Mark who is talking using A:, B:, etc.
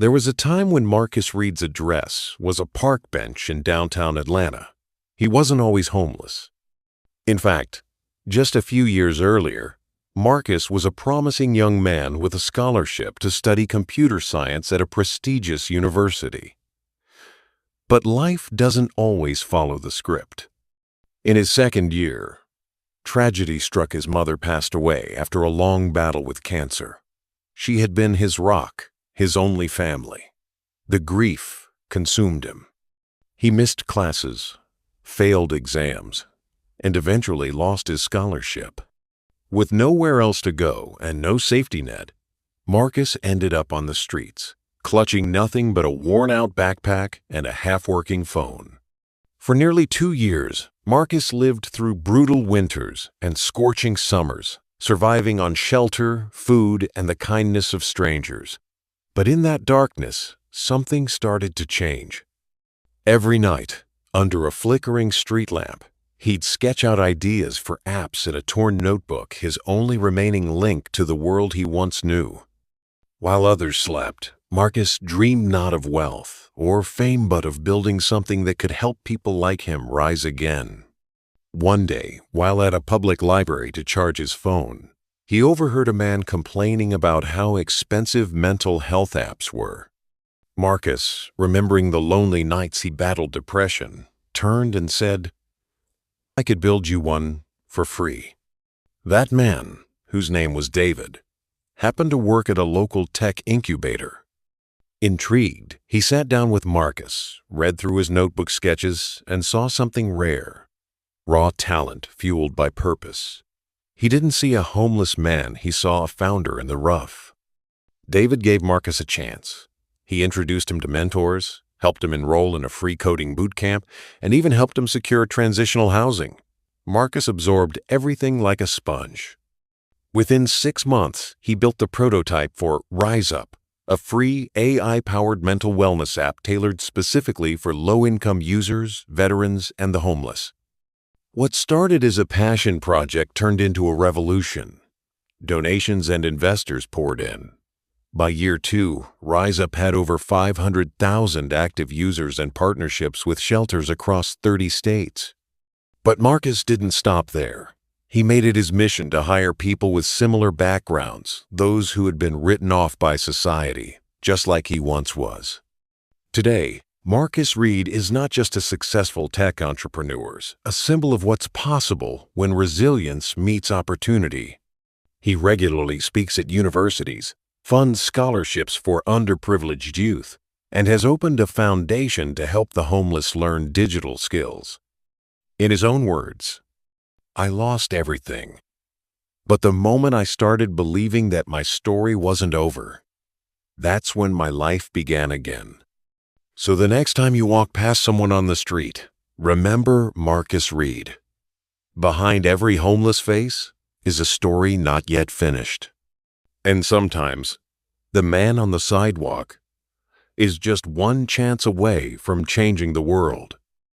A: There was a time when Marcus Reed's address was a park bench in downtown Atlanta. He wasn't always homeless. In fact, just a few years earlier, Marcus was a promising young man with a scholarship to study computer science at a prestigious university. But life doesn't always follow the script. In his second year, tragedy struck. His mother passed away after a long battle with cancer. She had been his rock, his only family. The grief consumed him. He missed classes, failed exams, and eventually lost his scholarship. With nowhere else to go and no safety net, Marcus ended up on the streets, clutching nothing but a worn-out backpack and a half-working phone. For nearly 2 years, Marcus lived through brutal winters and scorching summers, surviving on shelter, food, and the kindness of strangers. But in that darkness, something started to change. Every night, under a flickering street lamp, he'd sketch out ideas for apps in a torn notebook, his only remaining link to the world he once knew. While others slept, Marcus dreamed not of wealth or fame but of building something that could help people like him rise again. One day, while at a public library to charge his phone, he overheard a man complaining about how expensive mental health apps were. Marcus, remembering the lonely nights he battled depression, turned and said, "I could build you one for free." That man, whose name was David, happened to work at a local tech incubator. Intrigued, he sat down with Marcus, read through his notebook sketches, and saw something rare: raw talent fueled by purpose. He didn't see a homeless man, he saw a founder in the rough. David gave Marcus a chance. He introduced him to mentors, helped him enroll in a free coding boot camp, and even helped him secure transitional housing. Marcus absorbed everything like a sponge. Within 6 months, he built the prototype for Rise Up, a free AI-powered mental wellness app tailored specifically for low-income users, veterans, and the homeless. What started as a passion project turned into a revolution. Donations and investors poured in. By year 2, Rise Up had over 500,000 active users and partnerships with shelters across 30 states. But Marcus didn't stop there. He made it his mission to hire people with similar backgrounds, those who had been written off by society, just like he once was. Today, Marcus Reed is not just a successful tech entrepreneur, a symbol of what's possible when resilience meets opportunity. He regularly speaks at universities, funds scholarships for underprivileged youth, and has opened a foundation to help the homeless learn digital skills. In his own words, "I lost everything. But the moment I started believing that my story wasn't over, that's when my life began again." So the next time you walk past someone on the street, remember Marcus Reed. Behind every homeless face is a story not yet finished. And sometimes, the man on the sidewalk is just one chance away from changing the world.